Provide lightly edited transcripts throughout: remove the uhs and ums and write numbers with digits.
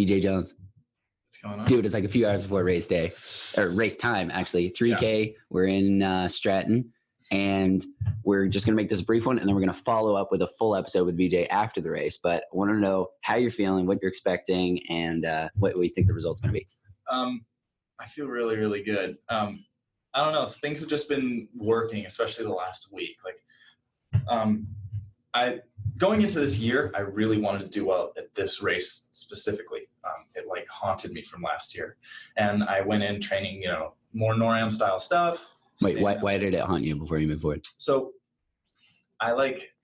Veejay Jones. What's going on? Dude, it's like a few hours before race day, or race time, actually. 3K, yeah. We're in Stratton, and we're just going to make this a brief one, and then we're going to follow up with a full episode with Veejay after the race. But I want to know how you're feeling, what you're expecting, and what you think the result's going to be. I feel really, really good. I don't know. Things have just been working, especially the last week. Going into this year, I really wanted to do well at this race specifically. It like haunted me from last year, and I went in training, more NORAM style stuff. Wait, why did it haunt you before you moved forward? So I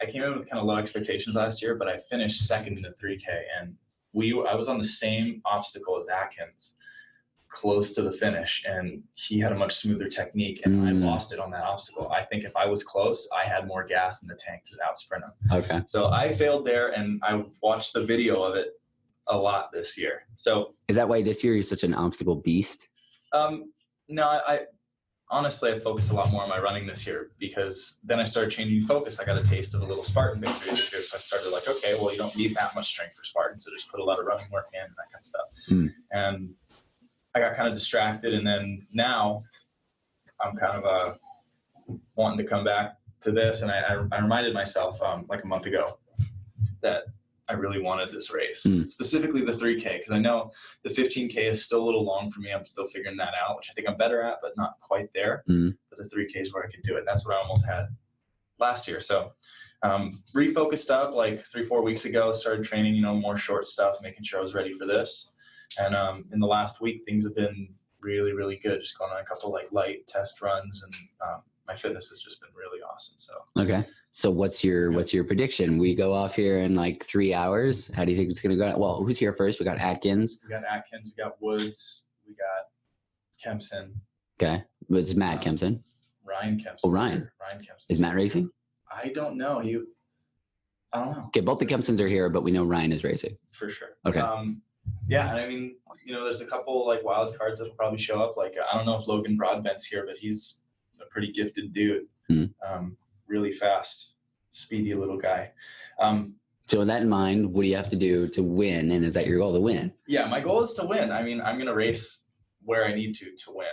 came in with kind of low expectations last year, but I finished second in the 3K, and I was on the same obstacle as Atkins, close to the finish, and he had a much smoother technique, and I lost it on that obstacle. I think if I was close, I had more gas in the tank to outsprint him. Okay. So I failed there, and I watched the video of it a lot this year. So is that why this year you're such an obstacle beast? No, I honestly, I focused a lot more on my running this year, because then I started changing focus. I got a taste of a little Spartan victory this year, so I started okay, well, you don't need that much strength for Spartan, so just put a lot of running work in and that kind of stuff. And I got kind of distracted, and then now I'm kind of wanting to come back to this, and I reminded myself like a month ago that I really wanted this race, specifically the 3K, because I know the 15K is still a little long for me. I'm still figuring that out, which I think I'm better at, but not quite there. But the 3K is where I could do it, and that's what I almost had last year. So refocused up like 3-4 weeks ago, started training, more short stuff, making sure I was ready for this. And in the last week, things have been really, really good. Just going on a couple light test runs, and my fitness has just been really awesome. So okay. So what's your prediction? We go off here in 3 hours. How do you think it's going to go? Well, who's here first? We got Atkins. We got Woods. We got Kempson. Okay. It's Matt Kempson. Ryan Kempson. Oh, Ryan. Ryan Kempson. Is Matt racing? I don't know. I don't know. Okay, both the Kempsons are here, but we know Ryan is racing. For sure. Okay. Yeah, and I mean, there's a couple wild cards that'll probably show up. I don't know if Logan Broadbent's here, but he's a pretty gifted dude. Really fast, speedy little guy. So with that in mind, what do you have to do to win? And is that your goal, to win? Yeah, my goal is to win. I mean, I'm going to race where I need to win.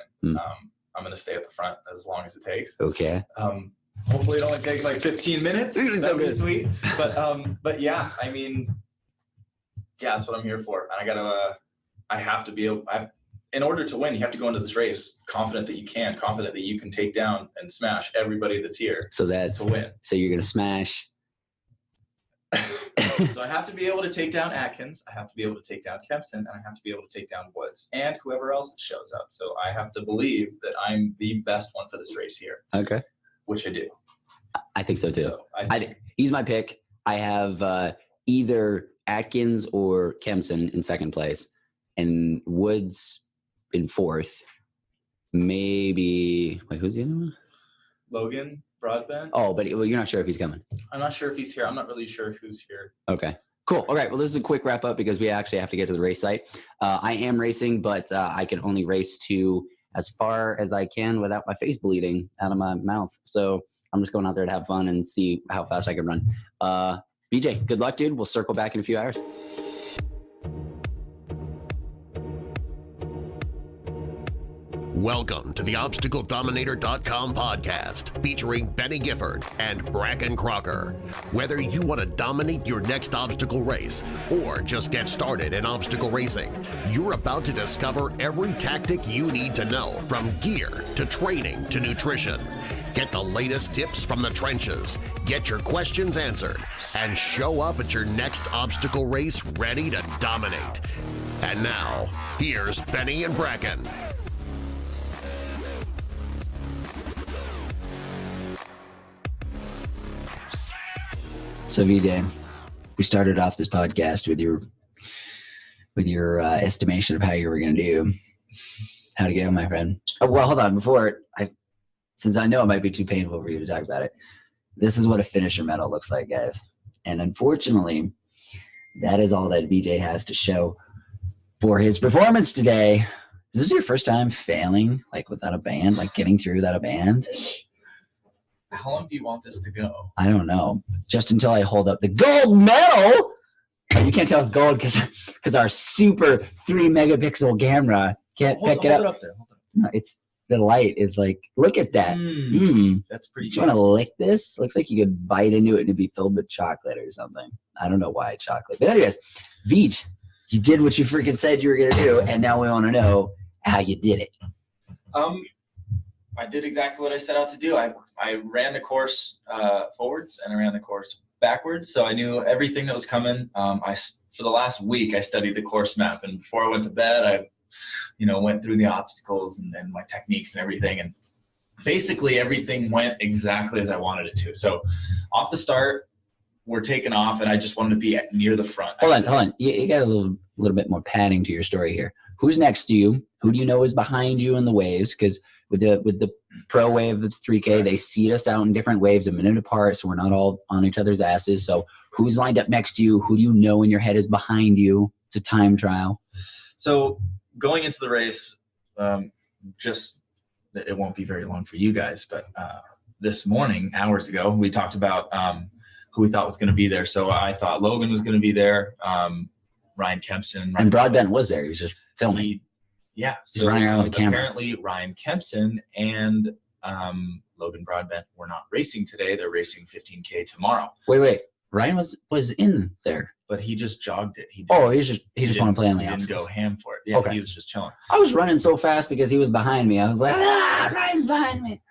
I'm going to stay at the front as long as it takes. Okay. Hopefully it only takes 15 minutes. That'd be sweet. But yeah, I mean, yeah, that's what I'm here for. And I have to be able, in order to win, you have to go into this race confident that you can take down and smash everybody that's here. So that's to win. So you're going to smash. So I have to be able to take down Atkins. I have to be able to take down Kempson, and I have to be able to take down Woods and whoever else that shows up. So I have to believe that I'm the best one for this race here. Okay. Which I do. I think so too. So he's my pick. I have either Atkins or Kempson in second place, and Woods in fourth. Maybe who's the other one? Logan Broadbent. Oh, but you're not sure if he's coming. I'm not sure if he's here. I'm not really sure who's here. Okay, cool. All right. Well, this is a quick wrap up because we actually have to get to the race site. I am racing, but I can only race to as far as I can without my face bleeding out of my mouth. So I'm just going out there to have fun and see how fast I can run. Veejay, good luck, dude. We'll circle back in a few hours. Welcome to the ObstacleDominator.com podcast featuring Beni Gifford and Brakken Crocker. Whether you want to dominate your next obstacle race or just get started in obstacle racing, you're about to discover every tactic you need to know, from gear to training to nutrition. Get the latest tips from the trenches, get your questions answered, and show up at your next obstacle race ready to dominate. And now, here's Beni and Brakken. So Veejay, we started off this podcast with your estimation of how you were going to do. How'd it go, my friend? Oh, well, hold on. Since I know it might be too painful for you to talk about it, this is what a finisher medal looks like, guys. And unfortunately, that is all that Veejay has to show for his performance today. Is this your first time failing, without a band, getting through without a band? How long do you want this to go? I don't know. Just until I hold up the gold medal. You can't tell it's gold because our super 3 megapixel camera can't pick it up. Hold it up there. No, it's the light is like, look at that. That's pretty. You want to lick this? Looks like you could bite into it and it'd be filled with chocolate or something. I don't know why chocolate. But anyways, Veej, you did what you freaking said you were going to do, and now we want to know how you did it. I did exactly what I set out to do. I ran the course forwards and I ran the course backwards, so I knew everything that was coming. For the last week, I studied the course map, and before I went to bed, I went through the obstacles and my techniques and everything, and basically everything went exactly as I wanted it to. So off the start, we're taking off, and I just wanted to be near the front. Hold on. You got a little bit more padding to your story here. Who's next to you? Who do you know is behind you in the waves? Because with the pro wave of 3K, they seat us out in different waves a minute apart, so we're not all on each other's asses. So who's lined up next to you? Who do you know in your head is behind you? It's a time trial. So going into the race, it won't be very long for you guys, but this morning, hours ago, we talked about who we thought was going to be there. So I thought Logan was going to be there, Ryan Kempson. And Broadbent was there. He was just filming. So running around with the camera. Apparently Ryan Kempson and Logan Broadbent were not racing today. They're racing 15K tomorrow. Wait. Ryan was in there. But he just jogged it. He just wanted to play on the He obstacles. didn't go ham for it. Yeah, okay. He was just chilling. I was running so fast because he was behind me. I was like, Ryan's behind me.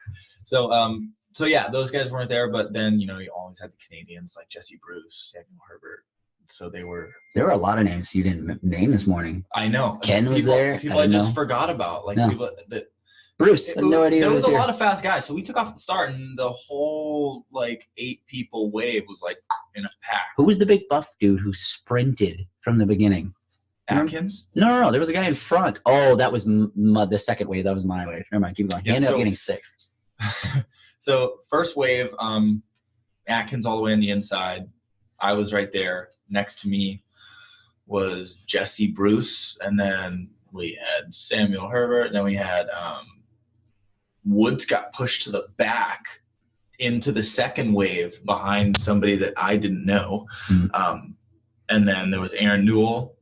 So yeah, those guys weren't there. But then, you always had the Canadians like Jesse Bruce, Samuel Herbert. So there were a lot of names you didn't name this morning. I know. Ken was there. People I just forgot about. People that Bruce, I had no idea. There was a lot of fast guys. So we took off at the start, and the whole 8 people wave was in a pack. Who was the big buff dude who sprinted from the beginning? Atkins? No. There was a guy in front. Oh, that was the second wave. That was my wave. Never mind. Keep going. He ended up getting 6th. So first wave, Atkins all the way on the inside. I was right there. Next to me was Jesse Bruce, and then we had Samuel Herbert, and then we had Woods got pushed to the back into the second wave behind somebody that I didn't know. And then there was Aaron Newell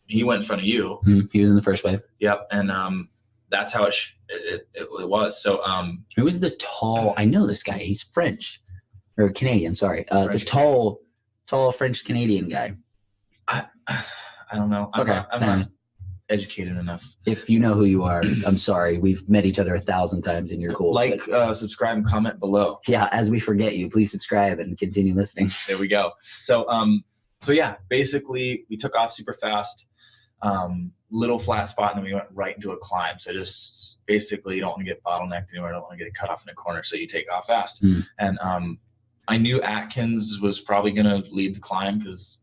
he went in front of you. He was in the first wave. Yep. And that's how it was. So who was the tall, I know this guy, he's French or Canadian, sorry. The tall French Canadian guy. I don't know. I'm not educated enough. If you know who you are, I'm sorry. We've met each other 1,000 times and you're cool. Subscribe and comment below. Yeah, as we forget you, please subscribe and continue listening. There we go. So yeah, basically we took off super fast, little flat spot, and then we went right into a climb. So just basically you don't want to get bottlenecked anywhere. You don't want to get cut off in a corner, so you take off fast. And I knew Atkins was probably going to lead the climb because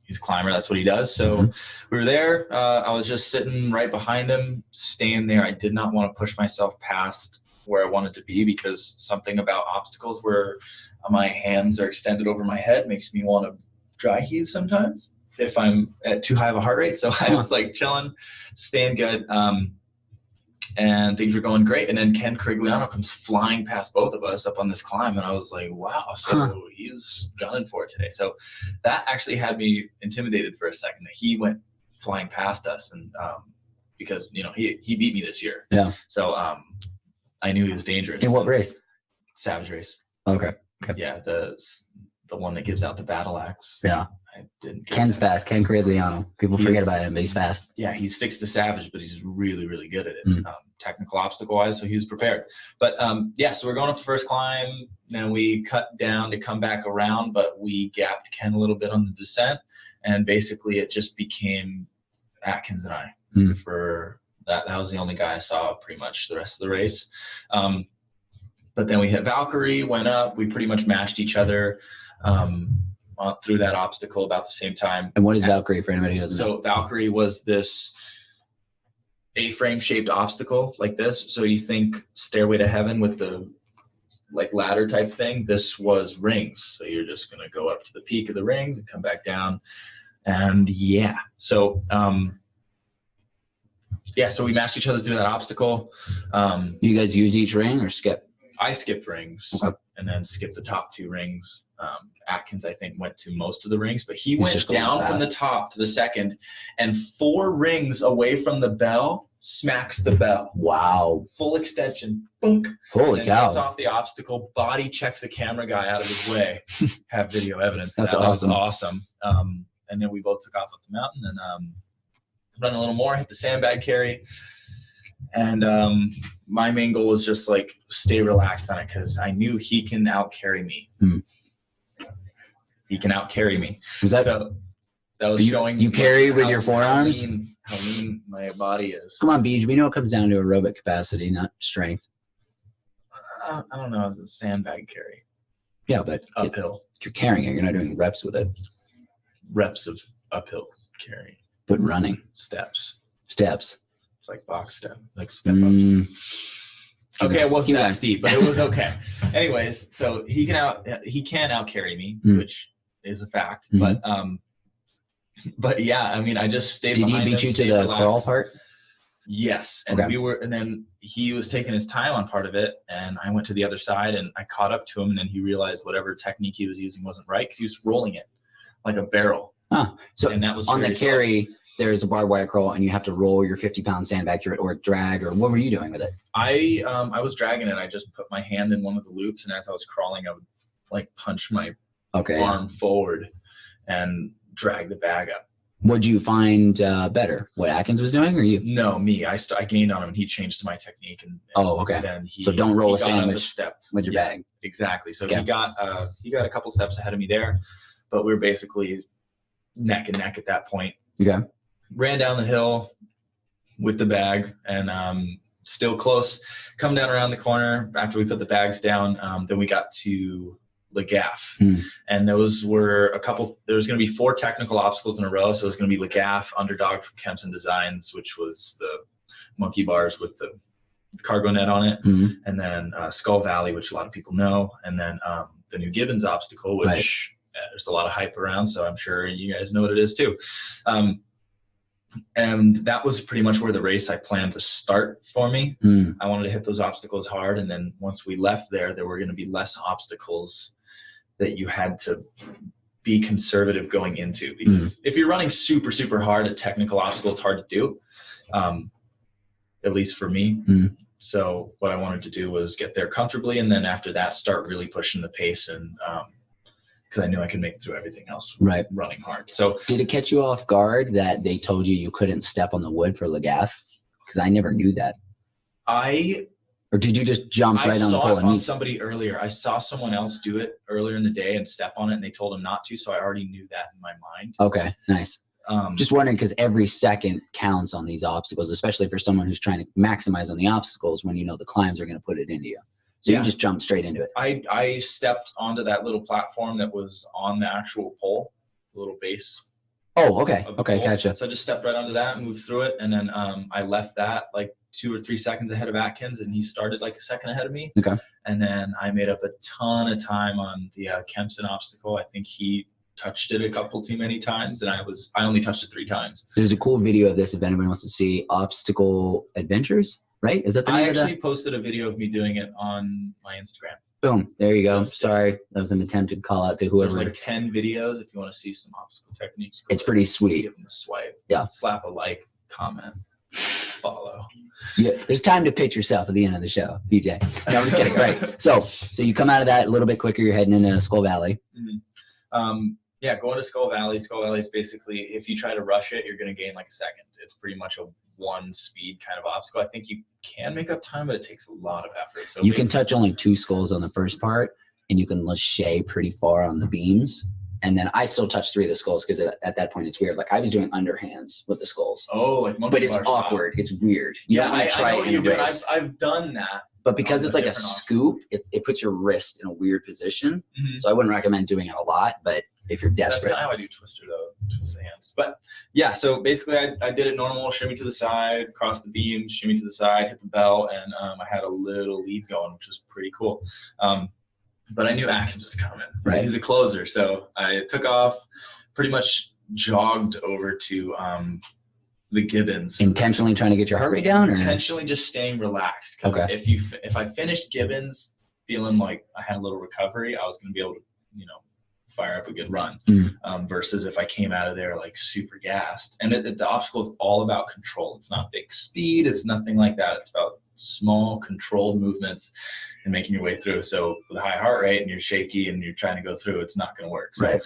he's a climber. That's what he does. So we were there. I was just sitting right behind him, staying there. I did not want to push myself past where I wanted to be because something about obstacles where my hands are extended over my head makes me want to dry heave sometimes if I'm at too high of a heart rate. So I was chilling, staying good. And things were going great. And then Ken Crigliano comes flying past both of us up on this climb. And I was like, wow, so he's gunning for it today. So that actually had me intimidated for a second that he went flying past us. And because, he beat me this year. Yeah. So I knew he was dangerous. In what race? Savage race. Okay. Yeah, the one that gives out the battle axe. Yeah. I didn't Ken's fast. Ken Crigliano. People forget about him, but he's fast. Yeah, he sticks to Savage, but he's really, really good at it, technical obstacle-wise, so he was prepared. But, so we're going up the first climb. Then we cut down to come back around, but we gapped Ken a little bit on the descent, and basically it just became Atkins and I. For that was the only guy I saw pretty much the rest of the race. But then we hit Valkyrie, went up. We pretty much matched each other through that obstacle about the same time. And what is Valkyrie for anybody who doesn't know? So Valkyrie was this A-frame shaped obstacle like this. So you think Stairway to Heaven with the ladder type thing. This was rings. So you're just going to go up to the peak of the rings and come back down. And so so we matched each other through that obstacle. You guys use each ring or skip? I skipped rings and then skipped the top 2 rings. Atkins, I think, went to most of the rings, but he He's went just going down from the fast. top to the second, and 4 rings away from the bell, smacks the bell. Wow. Full extension. Boom. Holy and gets cow. off the obstacle, body checks a camera guy out of his way. Have video evidence. That's that awesome. was awesome. And then we both took off up the mountain and run a little more, hit the sandbag carry. And my main goal was just like stay relaxed on it because I knew he can out carry me. He can out carry me. Was that, So that was you, showing you carry with how- your forearms? how lean my body is. Come on, Beej. We know it comes down to aerobic capacity, not strength. I don't know, the sandbag carry Yeah, but uphill, you're carrying it. You're not doing reps with it. reps of uphill carry But running. steps. Steps. It's like box step, like step ups. Okay, it wasn't that steep, but it was okay. Anyways, so he can out carry me, which is a fact. But yeah, I mean, I just stayed. Did he behind beat him, you to stayed the relaxed. crawl part? Yes, and Okay. and then he was taking his time on part of it, and I went to the other side, and I caught up to him, and then he realized whatever technique he was using wasn't right because he was rolling it like a barrel. So and that was on the very slow. carry, there's a barbed wire crawl, and you have to roll your 50-pound sandbag through it, or drag, or what were you doing with it? I was dragging it. I just put my hand in one of the loops, and as I was crawling, I would like punch my Okay. arm forward and drag the bag up. What'd you find better? What Atkins was doing, or you? No, me. I gained on him, and he changed to my technique. And Oh, okay. Then he So don't roll he a got up sandwich step with your Yeah. bag. Exactly. So Okay. he got a couple steps ahead of me there, but we were basically neck and neck at that point. Okay. Ran down the hill with the bag and still close. Come down around the corner after we put the bags down. Then we got to the gaff, and those were there was going to be 4 technical obstacles in a row. So it was going to be the gaff, underdog from Kempson Designs, which was the monkey bars with the cargo net on it, and then Skull Valley, which a lot of people know, and then the new Gibbons obstacle, which there's a lot of hype around, so I'm sure you guys know what it is too. And that was pretty much where the race I planned to start for me. I wanted to hit those obstacles hard, and then once we left there were going to be less obstacles that you had to be conservative going into, because if you're running super, super hard, a technical obstacle is hard to do, at least for me. So what I wanted to do was get there comfortably, and then after that start really pushing the pace, and because I knew I could make it through everything else running hard. So did it catch you off guard that they told you couldn't step on the wood for Lagaff? Because I never knew that. Or did you just jump right on the saw pole? it on somebody earlier. I saw someone else do it earlier in the day and step on it, and they told him not to, so I already knew that in my mind. Okay, nice. Just wondering, because every second counts on these obstacles, especially for someone who's trying to maximize on the obstacles when you know the climbs are going to put it into you. So you just jump straight into it. I stepped onto that little platform that was on the actual pole, the little base. Oh, okay. of the Okay, pole. gotcha. So I just stepped right onto that, moved through it, and then I left that like 2 or 3 seconds ahead of Atkins, and he started like a second ahead of me. Okay. And then I made up a ton of time on the Kempson obstacle. I think he touched it a couple too many times, and I only touched it 3 times. There's a cool video of this if anybody wants to see. Obstacle Adventures, right? Is that the name I of that? actually posted a video of me doing it on my Instagram. Boom. There you go. Just- Sorry. That was an attempted call out to There's whoever. like 10 videos if you want to see some obstacle techniques. It's pretty sweet. Give them a swipe. Yeah. Slap a like, comment, follow. Yeah, there's time to pitch yourself at the end of the show, BJ. No, I'm just kidding. Right. So you come out of that a little bit quicker. You're heading into Skull Valley. Yeah, going to Skull Valley. Skull Valley is basically, if you try to rush it, you're going to gain like a second. It's pretty much a 1 speed kind of obstacle. I think you can make up time, but it takes a lot of effort. So You can touch only 2 skulls on the first part, and you can lachey pretty far on the beams. And then I still touch 3 of the skulls because at that point it's weird. Like I was doing underhands with the skulls. Oh, like monkey But it's bar style. awkward. It's weird. You don't want to try I know it what in you're a doing. race. I've done that. But because on it's a like a different scoop, it puts your wrist in a weird position. Mhm. So I wouldn't recommend doing it a lot, but if you're That's desperate. kind of how I do twister though, twist the hands. But yeah, so basically I did it normal, shimmy to the side, cross the beam, shimmy to the side, hit the bell, and I had a little lead going, which was pretty cool. But I knew Atkins was coming. Right. He's a closer, so I took off, pretty much jogged over to the Gibbons. Intentionally trying to get your heart rate down? Or? Intentionally just staying relaxed, because if I finished Gibbons feeling like I had a little recovery, I was going to be able to fire up a good run, versus if I came out of there like super gassed. And the obstacle is all about control. It's not big speed. It's nothing like that. It's about small controlled movements and making your way through. So with a high heart rate and you're shaky and you're trying to go through, it's not going to work. So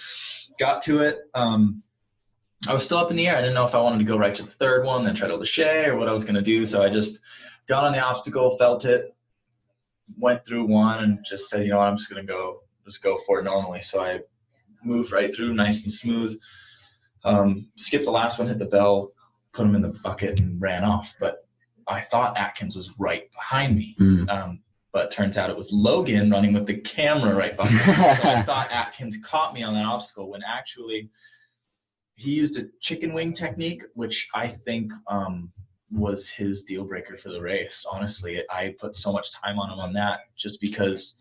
got to it. I was still up in the air. I didn't know if I wanted to go right to the third one, then try to lâcher, or what I was going to do. So I just got on the obstacle, felt it, went through one, and just said, you know what, I'm just going to go for it normally. So I moved right through nice and smooth. Skipped the last one, hit the bell, put him in the bucket, and ran off. But I thought Atkins was right behind me. But turns out it was Logan running with the camera right behind me. So I thought Atkins caught me on that obstacle, when actually he used a chicken wing technique, which I think was his deal breaker for the race. Honestly, I put so much time on him on that, just because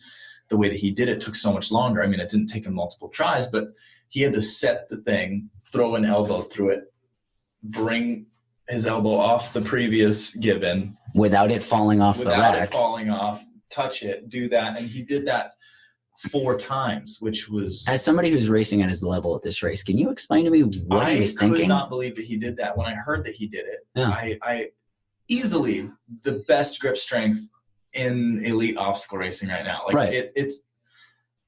the way that he did it took so much longer. I mean, it didn't take him multiple tries, but he had to set the thing, throw an elbow through it, bring his elbow off the previous gibbon. Without it falling off the rack. Without it falling off, touch it, do that. And he did that 4 times, which was... As somebody who's racing at his level at this race, can you explain to me what he was thinking? I could not believe that he did that. When I heard that he did it, I easily the best grip strength in elite obstacle racing right now. Like it's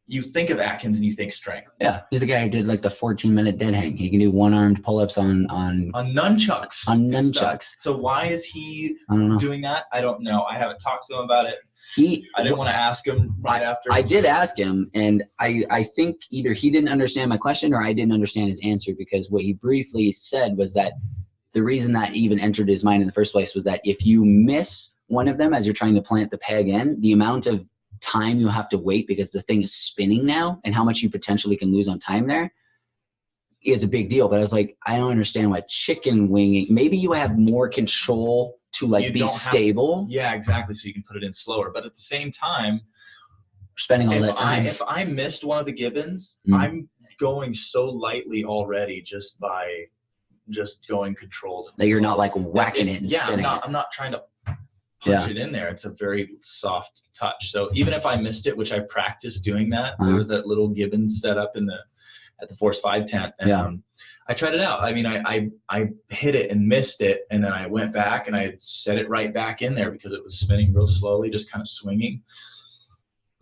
you think of Atkins and you think strength. Yeah, he's the guy who did like the 14-minute dead hang. He can do one-armed pull-ups on nunchucks. On nunchucks. So why is he doing that? I don't know. I haven't talked to him about it. I didn't want to ask him right after. I did ask him, and I think either he didn't understand my question or I didn't understand his answer, because what he briefly said was that the reason that even entered his mind in the first place was that if you miss one of them as you're trying to plant the peg in, the amount of time you have to wait because the thing is spinning now and how much you potentially can lose on time there is a big deal. But I was like, I don't understand why chicken winging. Maybe you have more control to like be stable. Yeah, exactly. So you can put it in slower. But at the same time, spending all that time. If I missed one of the gibbons, I'm going so lightly already just by just going controlled. That you're not like whacking it and spinning it. I'm not trying to punch it in there. It's a very soft touch. So even if I missed it, which I practiced doing that, there was that little gibbon set up at the Force 5 tent. And I tried it out. I mean, I hit it and missed it. And then I went back and I set it right back in there because it was spinning real slowly, just kind of swinging.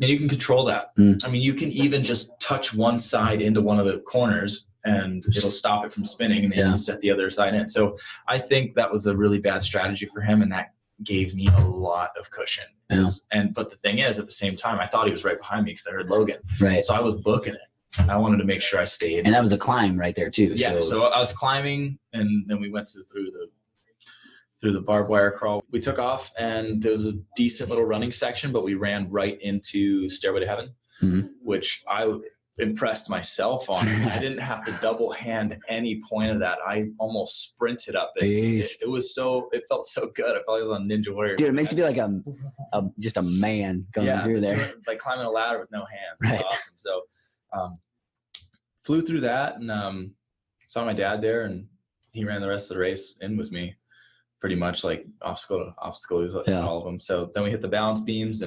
And you can control that. I mean, you can even just touch one side into one of the corners and it'll stop it from spinning, and then you can set the other side in. So I think that was a really bad strategy for him, and that gave me a lot of cushion. But the thing is, at the same time, I thought he was right behind me because I heard Logan. So I was booking it. I wanted to make sure I stayed. And that was a climb right there too. Yeah. So I was climbing, and then we went through the barbed wire crawl. We took off, and there was a decent little running section, but we ran right into Stairway to Heaven, which I impressed myself on. I didn't have to double hand any point of that. I almost sprinted up it. It felt so good. I felt like I was on Ninja Warrior. Dude, it makes you feel like just a man going through there. Like climbing a ladder with no hands. It was awesome. So flew through that, and saw my dad there, and he ran the rest of the race in with me, pretty much like obstacle to obstacle. He was all of them. So then we hit the balance beams,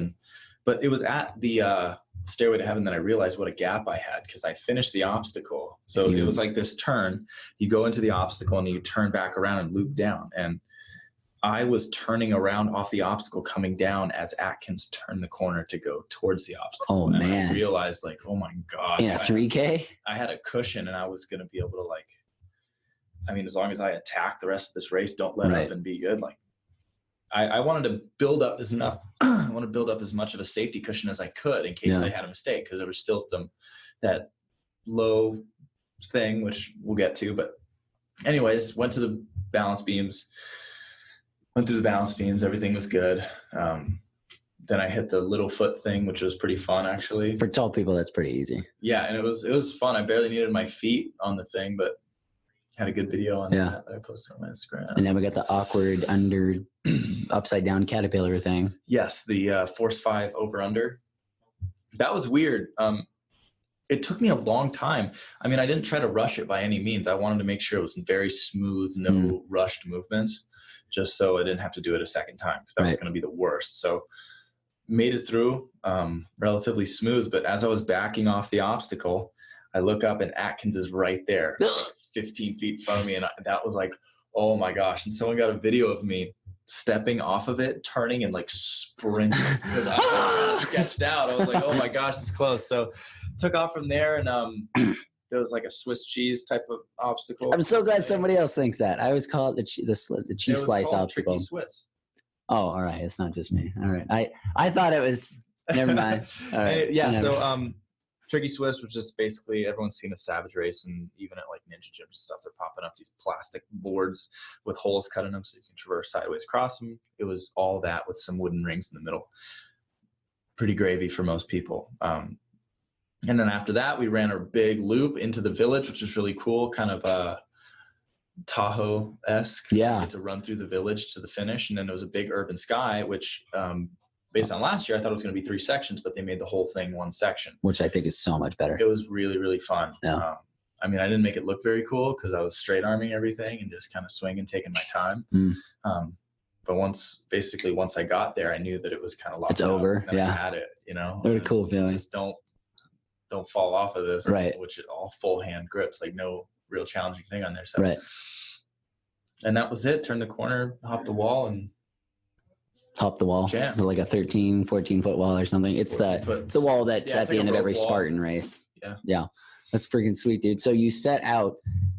but it was at the Stairway to Heaven that I realized what a gap I had, because I finished the obstacle. So it was like this turn. You go into the obstacle and you turn back around and loop down. And I was turning around off the obstacle coming down as Atkins turned the corner to go towards the obstacle. Oh, man. I realized, like, oh my God. Yeah, 3K? I had a cushion, and I was going to be able to, like, I mean, as long as I attack the rest of this race, don't let up and be good. Like, I wanted to build up as much of a safety cushion as I could in case I had a mistake, because there was still that low thing, which we'll get to. But anyways, went through the balance beams. Everything was good. Then I hit the little foot thing, which was pretty fun, actually. For tall people, that's pretty easy. Yeah, and it was fun. I barely needed my feet on the thing, but had a good video on that I posted on my Instagram. And then we got the awkward upside down caterpillar thing. Yes, the Force 5 over under. That was weird. It took me a long time. I mean, I didn't try to rush it by any means. I wanted to make sure it was very smooth, no rushed movements, just so I didn't have to do it a second time, because that was going to be the worst. So made it through relatively smooth. But as I was backing off the obstacle, I look up and Atkins is right there, like 15 feet in front of me. And that was like, oh my gosh. And someone got a video of me stepping off of it, turning and like sprinting because I was sketched out. I was like, oh my gosh, it's close. So took off from there, and there was like a Swiss cheese type of obstacle. I'm so glad somebody else thinks that. I always call it the cheese slice obstacle. Tricky Swiss. Oh, all right. It's not just me. All right. I thought it was. Never mind. All right. Yeah. So Tricky Swiss was just basically, everyone's seen a Savage Race, and even at like ninja gyms and stuff, they're popping up these plastic boards with holes cut in them so you can traverse sideways across them. It was all that with some wooden rings in the middle. Pretty gravy for most people. And then after that, we ran a big loop into the village, which was really cool, kind of Tahoe-esque. Yeah. You get to run through the village to the finish. And then there was a big urban sky, which based on last year, I thought it was going to be 3 sections, but they made the whole thing 1 section. Which I think is so much better. It was really, really fun. Yeah. I mean, I didn't make it look very cool because I was straight arming everything and just kind of swinging, taking my time. But once I got there, I knew that it was kind of locked. It's over. I Yeah. had it, you know. What a cool feeling. Just don't fall off of this. Right. Which is all full hand grips, like no real challenging thing on there. So. Right. And that was it. Turned the corner, hopped the wall, and top the wall. Jam. It's like a 13, 14-foot wall or something. It's the wall that's at the end of every Spartan race. Yeah. Yeah. That's freaking sweet, dude. So you set out,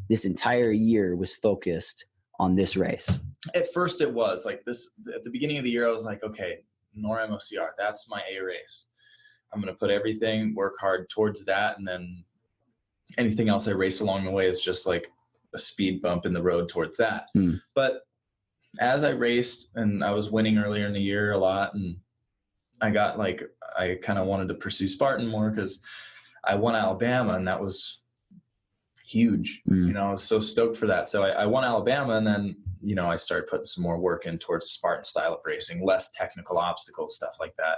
this entire year was focused on this race. At first it was like this, at the beginning of the year, I was like, okay, NORAM OCR, that's my A race. I'm going to put everything, work hard towards that. And then anything else I race along the way is just like a speed bump in the road towards that. But as I raced, and I was winning earlier in the year a lot, and I kind of wanted to pursue Spartan more because I won Alabama, and that was huge. You know, I was so stoked for that. So I won Alabama, and then, you know, I started putting some more work in towards a Spartan style of racing, less technical obstacles, stuff like that.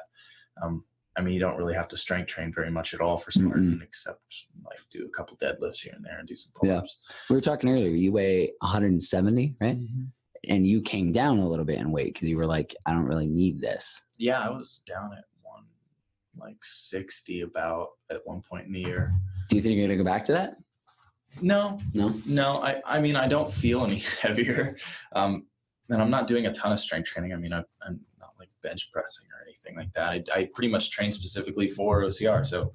I mean, you don't really have to strength train very much at all for Spartan, except like do a couple deadlifts here and there and do some pull-ups. Yeah. We were talking earlier, you weigh 170, right? And you came down a little bit in weight because you were like, I don't really need this. Yeah, I was down at 160 about at one point in the year. Do you think you're going to go back to that? No. I mean, I don't feel any heavier. And I'm not doing a ton of strength training. I mean, I'm not like bench pressing or anything like that. I pretty much train specifically for OCR. So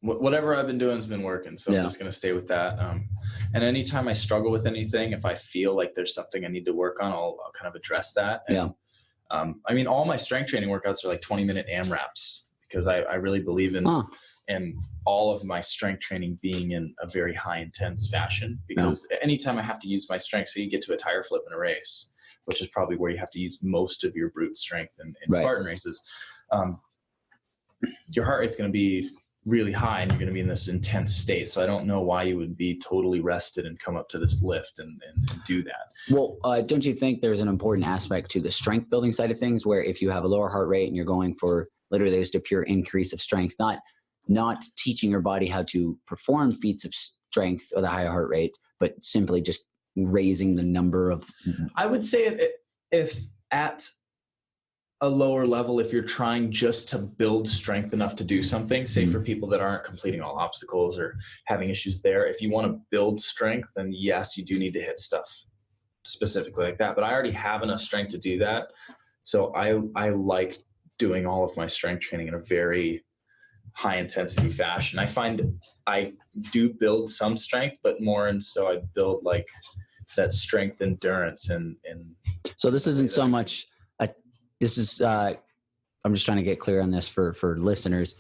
whatever I've been doing has been working. So I'm just going to stay with that. And anytime I struggle with anything, if I feel like there's something I need to work on, I'll kind of address that. And, I mean, all my strength training workouts are like 20-minute AMRAPs because I really believe in all of my strength training being in a very high intense fashion, because anytime I have to use my strength, so you get to a tire flip in a race, which is probably where you have to use most of your brute strength in Spartan races, your heart rate's going to be really high and you're going to be in this intense state. So I don't know why you would be totally rested and come up to this lift and do that. Well, don't you think there's an important aspect to the strength building side of things, where if you have a lower heart rate and you're going for literally just a pure increase of strength, not teaching your body how to perform feats of strength with a higher heart rate, but simply just raising the number of... I would say if at a lower level, if you're trying just to build strength enough to do something, say for people that aren't completing all obstacles or having issues there, if you want to build strength, then yes, you do need to hit stuff specifically like that. But I already have enough strength to do that. So I like doing all of my strength training in a very high intensity fashion. I find I do build some strength, but more, and so I build like that strength endurance and so this isn't so much this is I'm just trying to get clear on this for listeners.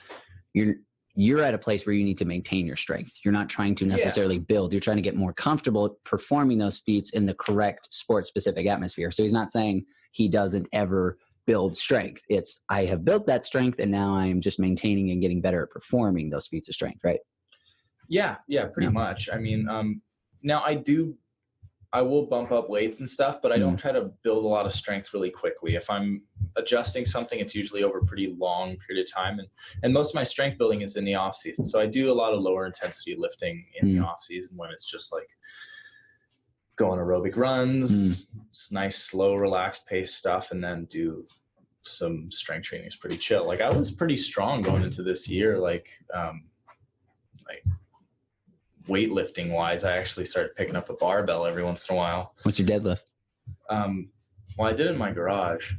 You're at a place where you need to maintain your strength. You're not trying to necessarily build. You're trying to get more comfortable performing those feats in the correct sport specific atmosphere. So he's not saying he doesn't ever build strength. It's, I have built that strength and now I'm just maintaining and getting better at performing those feats of strength, right? Yeah, pretty much. I mean, now I will bump up weights and stuff, but I don't try to build a lot of strength really quickly. If I'm adjusting something, it's usually over a pretty long period of time. And most of my strength building is in the off season. So I do a lot of lower intensity lifting in the off season when it's just like go on aerobic runs, it's nice, slow, relaxed pace stuff, and then do some strength training is pretty chill. Like I was pretty strong going into this year, like weightlifting wise. I actually started picking up a barbell every once in a while. What's your deadlift? Well, I did it in my garage,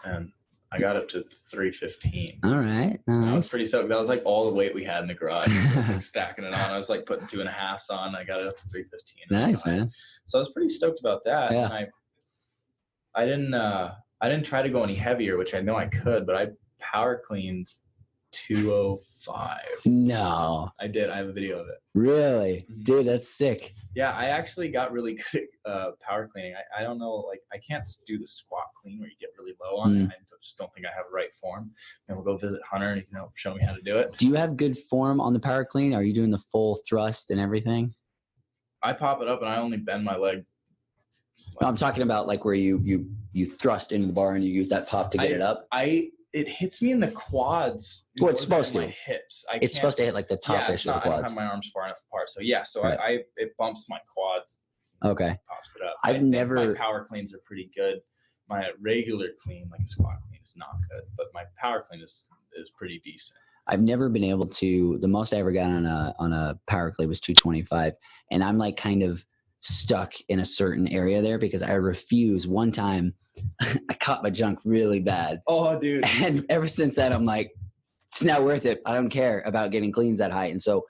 and I got up to 315. All right, nice. I was pretty stoked. That was like all the weight we had in the garage. I was like stacking it on. I was like putting 2.5s on. I got it up to 315. Nice, man. So I was pretty stoked about that. Yeah. And I didn't try to go any heavier, which I know I could, but I power cleaned 205. No. I did. I have a video of it. Really? Dude, that's sick. Yeah, I actually got really good at power cleaning. I don't know, like I can't do the squat clean where you get really low on it. I just don't think I have the right form. And we'll go visit Hunter and he can help show me how to do it. Do you have good form on the power clean? Are you doing the full thrust and everything? I pop it up and I only bend my legs. No, I'm talking about like where you thrust into the bar and you use that pop to get it up. It hits me in the quads. Well, it's supposed to. My hips. It's supposed to hit like the top-ish of the I don't quads. have my arms far enough apart. So yeah, Right. it bumps my quads. Okay. Pops it up. I've never. My power cleans are pretty good. My regular clean, like a squat clean, is not good, but my power clean is pretty decent. I've never been able to. The most I ever got on a power clean was 225, and I'm like kind of stuck in a certain area there because I refuse. One time, I caught my junk really bad. Oh, dude! And ever since then, I'm like, it's not worth it. I don't care about getting cleans that high, and so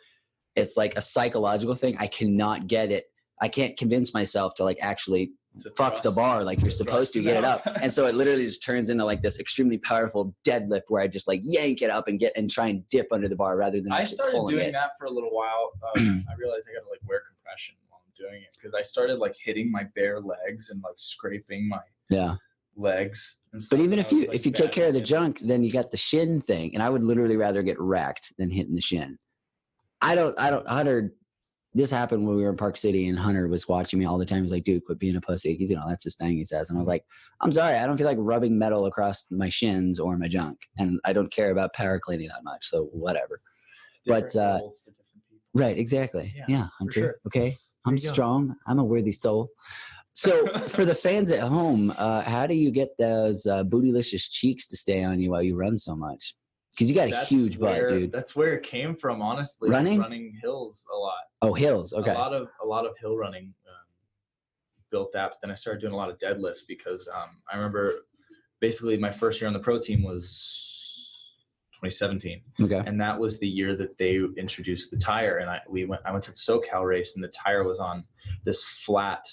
it's like a psychological thing. I cannot get it. I can't convince myself to like actually fuck the bar like you're supposed to get it up. And so it literally just turns into like this extremely powerful deadlift where I just like yank it up and try and dip under the bar rather than I started doing it. that for a little while. I realized I got to like wear compression while I'm doing it because I started like hitting my bare legs and like scraping my legs and stuff. But even if you take care of the junk, then you got the shin thing, and I would literally rather get racked than hitting the shin. Hunter, this happened when we were in Park City, and Hunter was watching me all the time. He's like, dude, quit being a pussy. He's, that's his thing, he says. And I was like, I'm sorry, I don't feel like rubbing metal across my shins or my junk. And I don't care about power cleaning that much. So whatever. Different goals for different people. Right, exactly. Yeah, Hunter. Sure. Okay. I'm strong. I'm a worthy soul. So for the fans at home, how do you get those bootylicious cheeks to stay on you while you run so much? Because you got a huge butt, dude. That's where it came from, honestly. Running hills a lot. Oh, hills. Okay. A lot of hill running built that. But then I started doing a lot of deadlifts because I remember basically my first year on the pro team was 2017. Okay. And that was the year that they introduced the tire. And I went to the SoCal race, and the tire was on this flat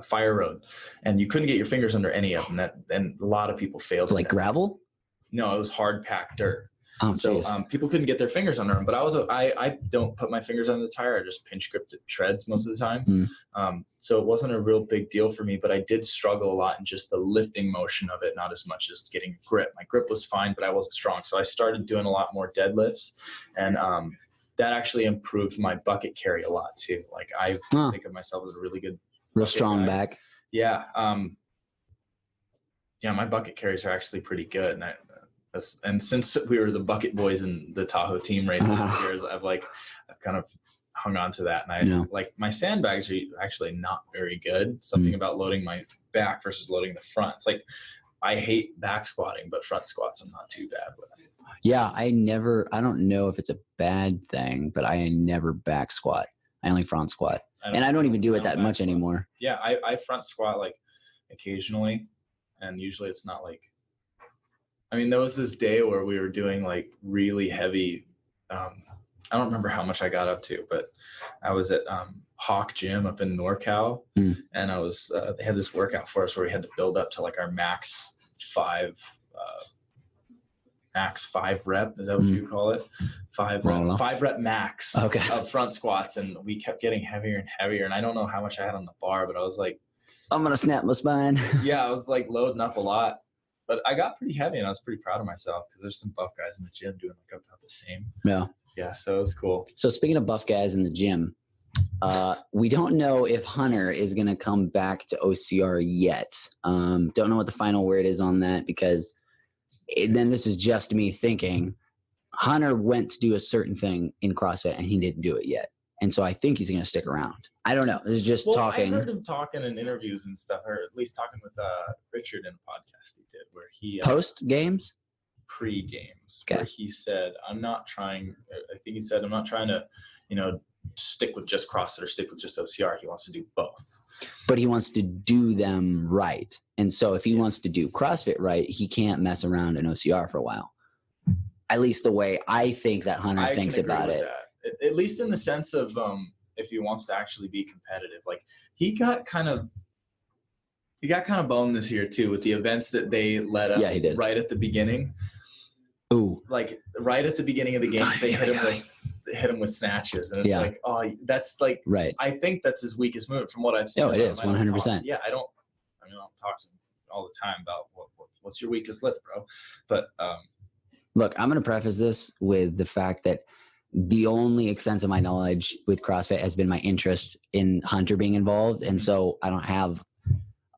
fire road, and you couldn't get your fingers under any of them. And a lot of people failed. Like gravel? No, it was hard packed dirt. Oh, so people couldn't get their fingers under them. But I don't put my fingers under the tire. I just pinch gripped at treads most of the time. So it wasn't a real big deal for me, but I did struggle a lot in just the lifting motion of it, not as much as getting grip. My grip was fine, but I wasn't strong. So I started doing a lot more deadlifts, and that actually improved my bucket carry a lot too. Like I think of myself as a really good, real strong back. Yeah. My bucket carries are actually pretty good. And since we were the bucket boys in the Tahoe team race last year, I've kind of hung on to that. And like my sandbags are actually not very good. Something about loading my back versus loading the front. It's like, I hate back squatting, but front squats I'm not too bad with. Yeah. I don't know if it's a bad thing, but I never back squat. I only front squat. And I don't even do it that much anymore. Yeah. I front squat like occasionally. And usually it's not like, there was this day where we were doing like really heavy. I don't remember how much I got up to, but I was at Hawk Gym up in NorCal, and I was they had this workout for us where we had to build up to like our max five rep. Is that what you call it? Five rep max of front squats, and we kept getting heavier and heavier. And I don't know how much I had on the bar, but I was like, I'm gonna snap my spine. Yeah, I was like loading up a lot. But I got pretty heavy, and I was pretty proud of myself because there's some buff guys in the gym doing like about the same. Yeah, so it was cool. So speaking of buff guys in the gym, we don't know if Hunter is going to come back to OCR yet. Don't know what the final word is on that because then this is just me thinking. Hunter went to do a certain thing in CrossFit, and he didn't do it yet. And so I think he's going to stick around. I don't know. This is just talking. I heard him talking in interviews and stuff, or at least talking with Richard in a podcast he did, where he post games, pre-games, okay. where he said, I'm not trying to, stick with just CrossFit or stick with just OCR. He wants to do both. But he wants to do them right. And so if he wants to do CrossFit right, he can't mess around in OCR for a while. At least the way I think that Hunter thinks about it. At least in the sense of if he wants to actually be competitive. Like he got kind of boned this year too with the events that they let up right at the beginning. Ooh. Like right at the beginning of the game, they hit him with snatches. And it's like, oh, that's like, right. I think that's his weakest move from what I've seen. No, it is 100%. I don't talk to him all the time about what's your weakest lift, bro. But look, I'm going to preface this with the fact that the only extent of my knowledge with CrossFit has been my interest in Hunter being involved. And so I don't have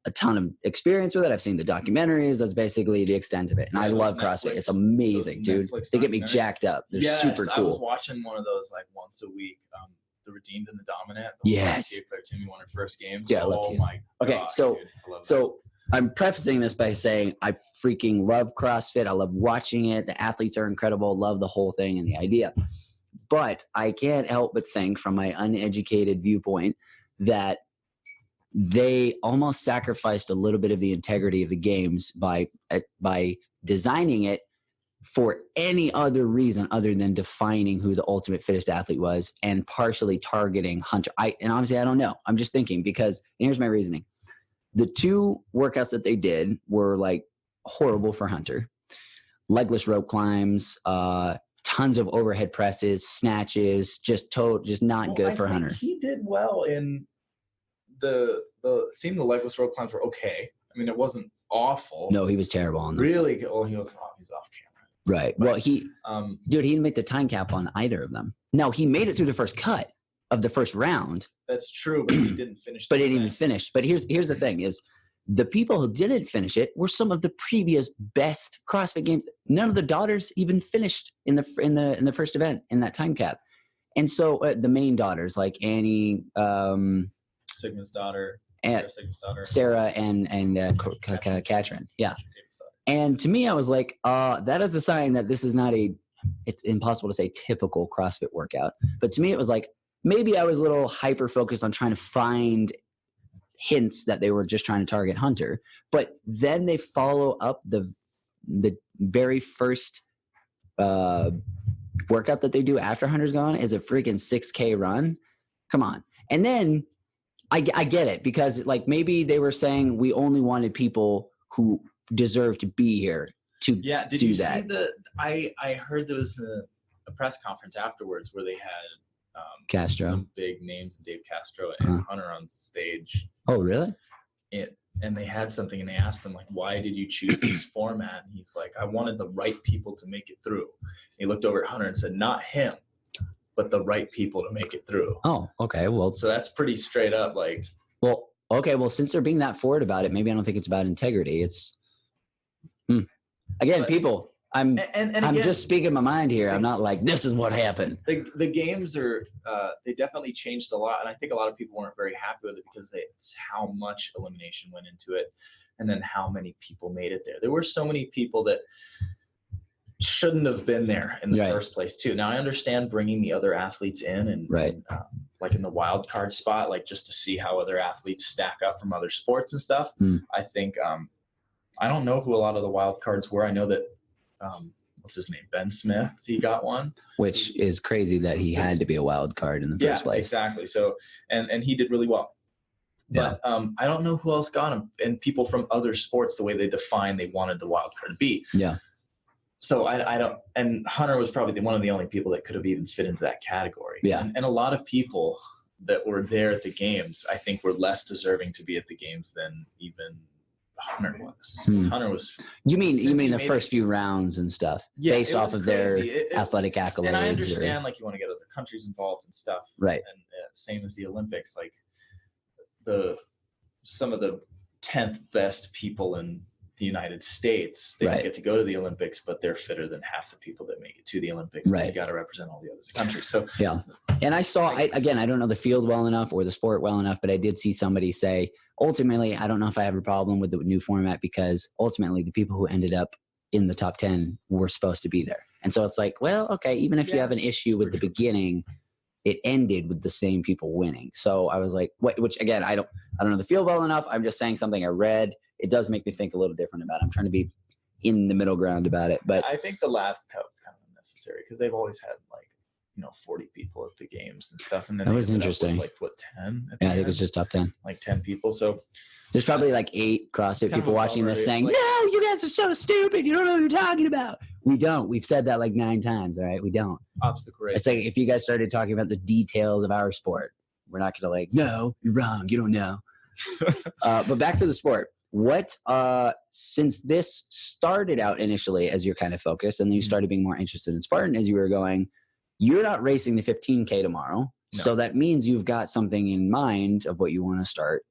a ton of experience with it. I've seen the documentaries. That's basically the extent of it. And I love CrossFit. It's amazing, dude. They get me jacked up. They're super cool. I was watching one of those like once a week. The Redeemed and the Dominant. Yes. Timmy won her first game. Yeah, oh my God. Okay, so I'm prefacing this by saying I freaking love CrossFit. I love watching it. The athletes are incredible. Love the whole thing and the idea. But I can't help but think from my uneducated viewpoint that they almost sacrificed a little bit of the integrity of the games by designing it for any other reason other than defining who the ultimate fittest athlete was and partially targeting Hunter. And honestly, I don't know. I'm just thinking because here's my reasoning. The two workouts that they did were like horrible for Hunter. Legless rope climbs, tons of overhead presses, snatches, just not good for Hunter. He did well in the legless rope climbs were okay. I mean, it wasn't awful. No, he was terrible on them. Really good. Oh, he was off camera. Right. But, well, he didn't make the time cap on either of them. No, he made it through the first cut of the first round. That's true, but he didn't finish. But he didn't even finish. But here's the thing: is the people who didn't finish it were some of the previous best CrossFit games. None of the daughters even finished in the first event in that time cap, and so the main daughters like Annie, Sigmund's daughter, Sarah, and Katrin. Yeah. And to me, I was like, that is a sign that this is not it's impossible to say typical CrossFit workout. But to me, it was like, maybe I was a little hyper focused on trying to find hints that they were just trying to target Hunter. But then they follow up the very first workout that they do after Hunter's gone is a freaking 6K run. Come on. And then I get it because like maybe they were saying we only wanted people who deserve to be here to do that. Did you see I heard there was a press conference afterwards where they had Castro, some big names, Dave Castro and Hunter on stage. Oh, really? And they had something and they asked him like, why did you choose this format? And he's like, I wanted the right people to make it through. He looked over at Hunter and said, not him, but the right people to make it through. Oh, okay. Well, so that's pretty straight up. Like, well, okay. Well, since they're being that forward about it, maybe I don't think it's about integrity. It's again, people. I'm just speaking my mind here. I'm not like this is what happened. The games are they definitely changed a lot, and I think a lot of people weren't very happy with it because it's how much elimination went into it, and then how many people made it there. There were so many people that shouldn't have been there in the first place too. Now I understand bringing the other athletes in and like in the wild card spot, like just to see how other athletes stack up from other sports and stuff. I think I don't know who a lot of the wild cards were. I know that what's his name? Ben Smith. He got one, which is crazy that he had to be a wild card in the first place. Exactly. So, and he did really well. But I don't know who else got him. And people from other sports, the way they defined they wanted the wild card to be. Yeah. So I don't, and Hunter was probably one of the only people that could have even fit into that category. Yeah. And a lot of people that were there at the games, I think were less deserving to be at the games than even Hunter was. Hunter was. You mean the first few rounds and stuff based off of their athletic accolades? And I understand, like you want to get other countries involved and stuff, right? And same as the Olympics, like some of the 10th best people in the United States. They don't get to go to the Olympics, but they're fitter than half the people that make it to the Olympics. Right. You got to represent all the other countries. So yeah. And I saw, again, I don't know the field well enough or the sport well enough, but I did see somebody say, ultimately, I don't know if I have a problem with the new format, because ultimately the people who ended up in the top 10 were supposed to be there. And so it's like, well, okay, even if you have an issue with the beginning, it ended with the same people winning. So I was like, which again, I don't know the field well enough. I'm just saying something I read. It does make me think a little different about it. I'm trying to be in the middle ground about it. But I think the last cup is kind of unnecessary, because they've always had 40 people at the games and stuff. And then that was interesting. With, 10? Yeah, I think it's just top 10. 10 people. So there's probably 8 CrossFit people watching this saying, no, you guys are so stupid. You don't know what you're talking about. We don't. We've said that 9 times. All right. We don't. Obstacle race. It's like if you guys started talking about the details of our sport, we're not going to no, you're wrong. You don't know. But back to the sport. What, since this started out initially as your kind of focus, and then you started being more interested in Spartan as you were going, you're not racing the 15K tomorrow. No. So that means you've got something in mind of what you want to start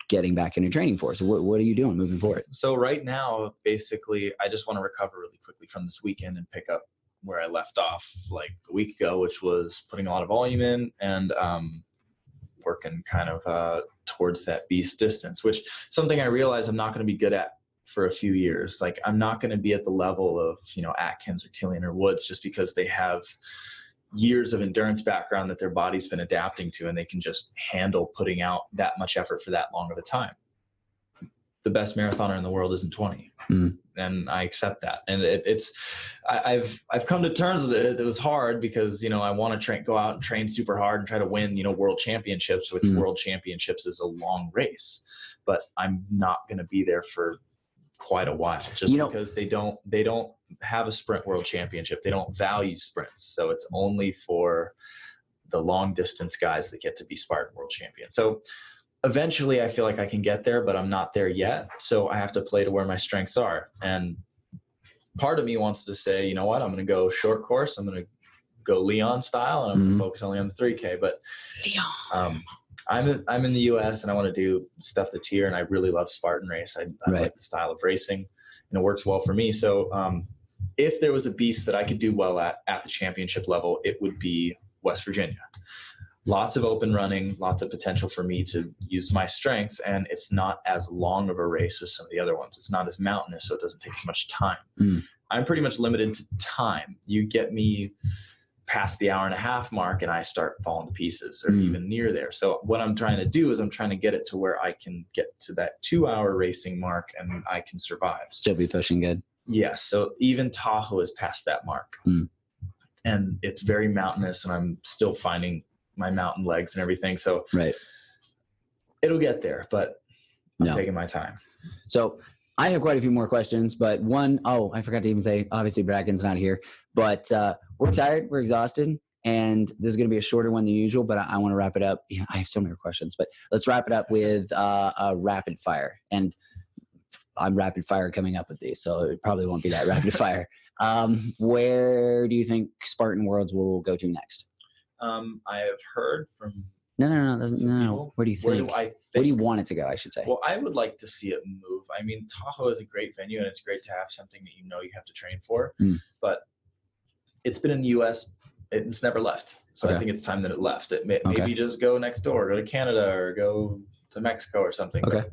getting back into training for. So what are you doing moving forward? So right now, basically, I just want to recover really quickly from this weekend and pick up where I left off a week ago, which was putting a lot of volume in and working kind of towards that beast distance, which something I realize I'm not going to be good at for a few years. I'm not going to be at the level of, Atkins or Killian or Woods, just because they have years of endurance background that their body's been adapting to, and they can just handle putting out that much effort for that long of a time. The best marathoner in the world isn't 20. And I accept that. And I've come to terms with it. It was hard because, I want to go out and train super hard and try to win, world championships, which world championships is a long race, but I'm not going to be there for quite a while, just because they don't have a sprint world championship. They don't value sprints. So it's only for the long distance guys that get to be Spartan world champion. So eventually I feel like I can get there, but I'm not there yet. So I have to play to where my strengths are. And part of me wants to say, you know what, I'm going to go short course. I'm going to go Leon style, and I'm going to focus only on the 3K, but I'm in the US and I want to do stuff that's here, and I really love Spartan race. I like the style of racing, and it works well for me. So if there was a beast that I could do well at the championship level, it would be West Virginia. Lots of open running, lots of potential for me to use my strengths, and it's not as long of a race as some of the other ones. It's not as mountainous, so it doesn't take as much time. I'm pretty much limited to time. You get me past the hour-and-a-half mark and I start falling to pieces, or even near there. So what I'm trying to do is I'm trying to get it to where I can get to that 2-hour racing mark and I can survive. Still be pushing good. Yes. So even Tahoe is past that mark. And it's very mountainous, and I'm still finding my mountain legs and everything. So it'll get there, but I'm taking my time. So I have quite a few more questions, but I forgot to even say, obviously Brakken's not here, but we're tired, we're exhausted, and this is going to be a shorter one than usual, but I want to wrap it up. I have so many questions, but let's wrap it up with a rapid fire. And I'm rapid fire coming up with these, so it probably won't be that rapid fire. Where do you think Spartan Worlds will go to next? I have heard from... No. Where do you think? Where do you want it to go, I should say? Well, I would like to see it move. I mean, Tahoe is a great venue, and it's great to have something that you have to train for. But it's been in the U.S. It's never left. So I think it's time that it left. Maybe just go next door, go to Canada, or go to Mexico or something. Okay.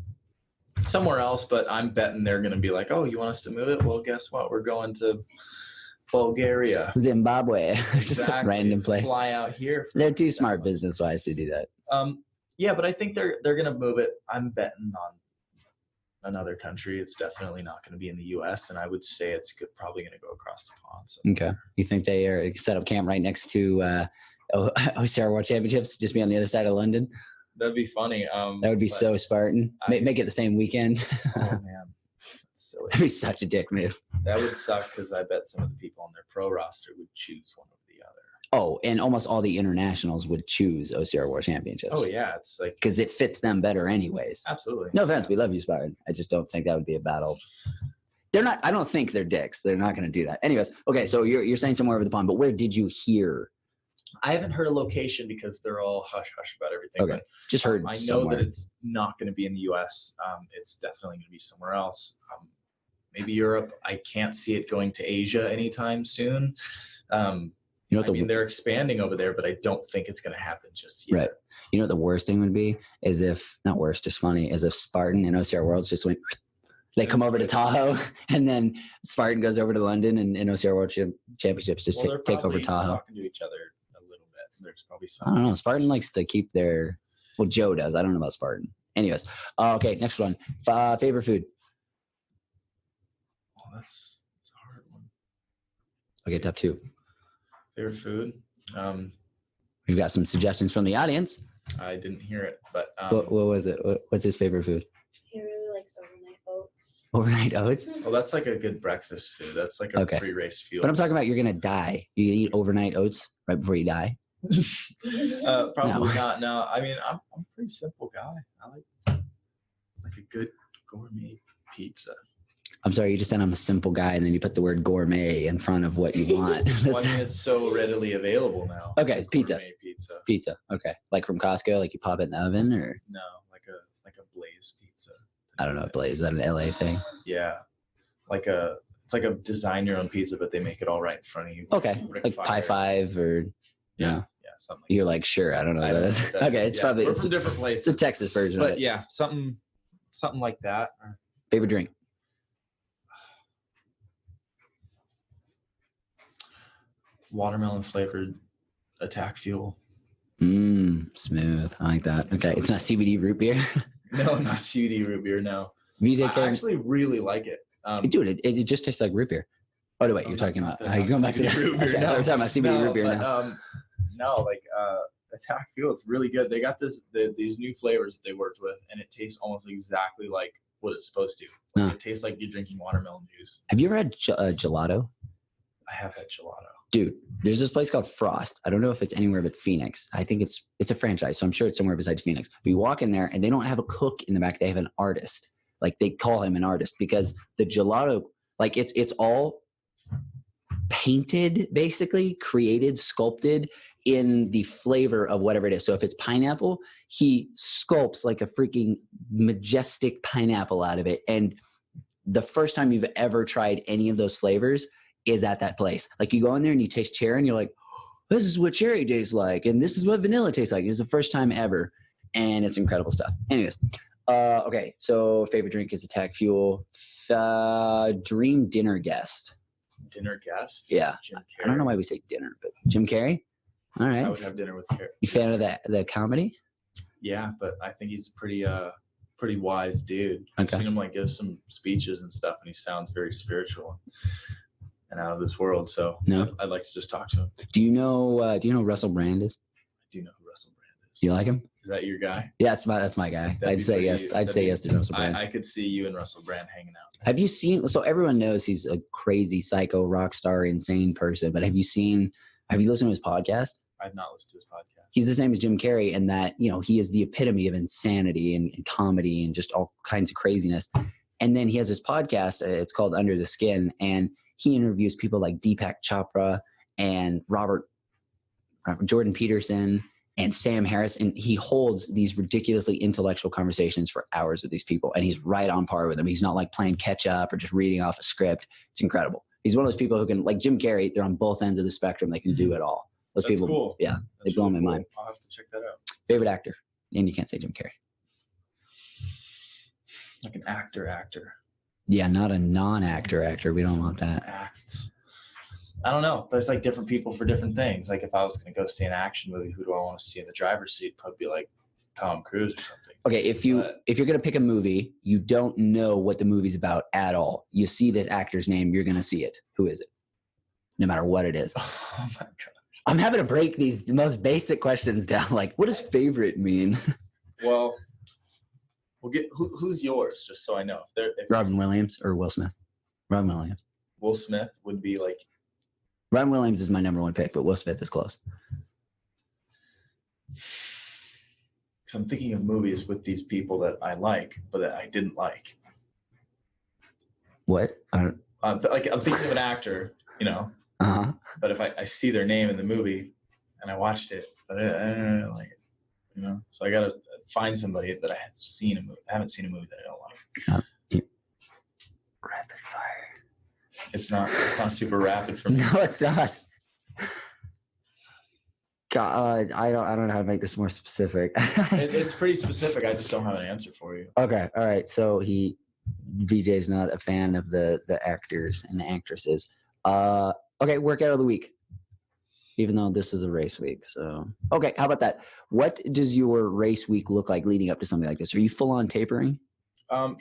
Somewhere else, but I'm betting they're going to be like, oh, you want us to move it? Well, guess what? We're going to Bulgaria, Zimbabwe, just some random place. Fly out here. They're too smart business-wise to do that. Yeah, but I think they're going to move it. I'm betting on another country. It's definitely not going to be in the U.S., and I would say it's probably going to go across the pond. Okay. You think they are set up camp right next to OCR World Championships, just be on the other side of London? That'd be funny. That would be so Spartan. Make it the same weekend. Oh, man. Silly. That'd be such a dick move. That would suck, because I bet some of the people on their pro roster would choose one over the other. Oh, and almost all the internationals would choose OCR World Championships. Oh, yeah. It's like... because it fits them better anyways. Absolutely. No offense. We love you, Spartan. I just don't think that would be a battle. They're not... I don't think they're dicks. They're not going to do that. Anyways, okay, so you're saying somewhere over the pond, but where did you hear? I haven't heard a location because they're all hush-hush about everything. Okay. But just heard I know somewhere. that it's not going to be in the U.S. It's definitely going to be somewhere else. maybe Europe. I can't see it going to Asia anytime soon. You know what I mean, they're expanding over there, but I don't think it's going to happen just yet. Right. You know what the worst thing would be is if, not worst, just funny, is if Spartan and OCR Worlds just went, they come over to Tahoe, and then Spartan goes over to London, and OCR World Championships just take over Tahoe. Talking to each other a little bit. There's probably some. I don't know. Spartan likes to keep their, well, Joe does. I don't know about Spartan. Anyways. Okay. Next one. Favorite food. Oh, that's a hard one. Okay. Top 2. Favorite food. We've got some suggestions from the audience. I didn't hear it, but what was it? What's his favorite food? He really likes overnight oats. Overnight oats? well, that's like a good breakfast food. That's like a pre-race fuel. But I'm talking about you're going to die. You can eat overnight oats right before you die. Probably not. No, I mean, I'm a pretty simple guy. I like a good gourmet pizza. I'm sorry, you just said I'm a simple guy, and then you put the word gourmet in front of what you want. Well, I mean, it's so readily available now. Okay, it's pizza. Gourmet pizza. Pizza. Okay, like from Costco, like you pop it in the oven, or no, like a Blaze pizza. I don't know, Blaze. Is that an LA thing? Yeah, it's like a design your own pizza, but they make it all right in front of you. Okay, like Pie 5 or yeah, something. You're like, sure, I don't know what that is. Okay, it's probably from different places. It's a Texas version of it. But yeah, something like that. Favorite drink. Watermelon flavored attack fuel. Smooth. I like that. Okay, it's not CBD root beer. No, not CBD root beer. No, VJ I actually really like it. Dude, it just tastes like root beer. Oh, no, wait, you're talking about. You're going back to root beer. Okay, No, we're talking about CBD root beer now. No, like attack fuel. It's really good. They got these new flavors that they worked with, and it tastes almost exactly like what it's supposed to. Like, it tastes like you're drinking watermelon juice. Have you ever had gelato? I have had gelato. Dude, there's this place called Frost. I don't know if it's anywhere but Phoenix. I think it's a franchise, so I'm sure it's somewhere besides Phoenix. But you walk in there, and they don't have a cook in the back. They have an artist. Like, they call him an artist because the gelato, like, it's all painted, basically, created, sculpted in the flavor of whatever it is. So if it's pineapple, he sculpts like a freaking majestic pineapple out of it. And the first time you've ever tried any of those flavors is at that place. Like, you go in there and you taste cherry and you're like, this is what cherry tastes like. And this is what vanilla tastes like. It was the first time ever. And it's incredible stuff. Anyways. Okay. So favorite drink is Attack Fuel. Dream dinner guest. Dinner guest? Yeah. Jim Carrey. I don't know why we say dinner, but Jim Carrey. All right. I would have dinner with Carrey. You fan of the comedy? Yeah, but I think he's a pretty wise dude. I've seen him like give some speeches and stuff, and he sounds very spiritual and out of this world. So no, I'd like to just talk to him. Do you know who Russell Brand is? I do know who Russell Brand is. Do you like him? Is that your guy? Yeah, that's my guy. I'd say yes to Russell Brand. I could see you and Russell Brand hanging out. Have you seen? So everyone knows he's a crazy psycho rock star, insane person. But have you listened to his podcast? I've not listened to his podcast. He's the same as Jim Carrey in that, he is the epitome of insanity and comedy and just all kinds of craziness. And then he has this podcast. It's called Under the Skin, and he interviews people like Deepak Chopra and Jordan Peterson and Sam Harris. And he holds these ridiculously intellectual conversations for hours with these people. And he's right on par with them. He's not like playing catch up or just reading off a script. It's incredible. He's one of those people who can, like Jim Carrey, they're on both ends of the spectrum. They can do it all. Those That's people, cool. Yeah, That's they blow really my cool. mind. I'll have to check that out. Favorite actor? And you can't say Jim Carrey. Like an actor. Yeah, not a non-actor. We don't want that. Acts. I don't know. There's like different people for different things. Like if I was going to go see an action movie, who do I want to see in the driver's seat? Probably be like Tom Cruise or something. Okay, if you're going to pick a movie, you don't know what the movie's about at all. You see this actor's name, you're going to see it. Who is it? No matter what it is. Oh my God. I'm having to break these most basic questions down. Like, what does favorite mean? Well, we'll get who's yours, just so I know. If Robin Williams or Will Smith? Robin Williams. Will Smith would be like. Robin Williams is my number one pick, but Will Smith is close. Because I'm thinking of movies with these people that I like, but that I didn't like. What? I'm thinking of an actor, Uh-huh. But if I see their name in the movie and I watched it, but I don't like it, So I got to find somebody that I haven't seen a movie that I don't like. Rapid fire. It's not super rapid for me. No, it's not. God, I don't know how to make this more specific. It's pretty specific. I just don't have an answer for you. Okay, all right. So VJ's not a fan of the actors and the actresses. Okay, workout of the week. Even though this is a race week, so okay. How about that? What does your race week look like leading up to something like this? Are you full on tapering?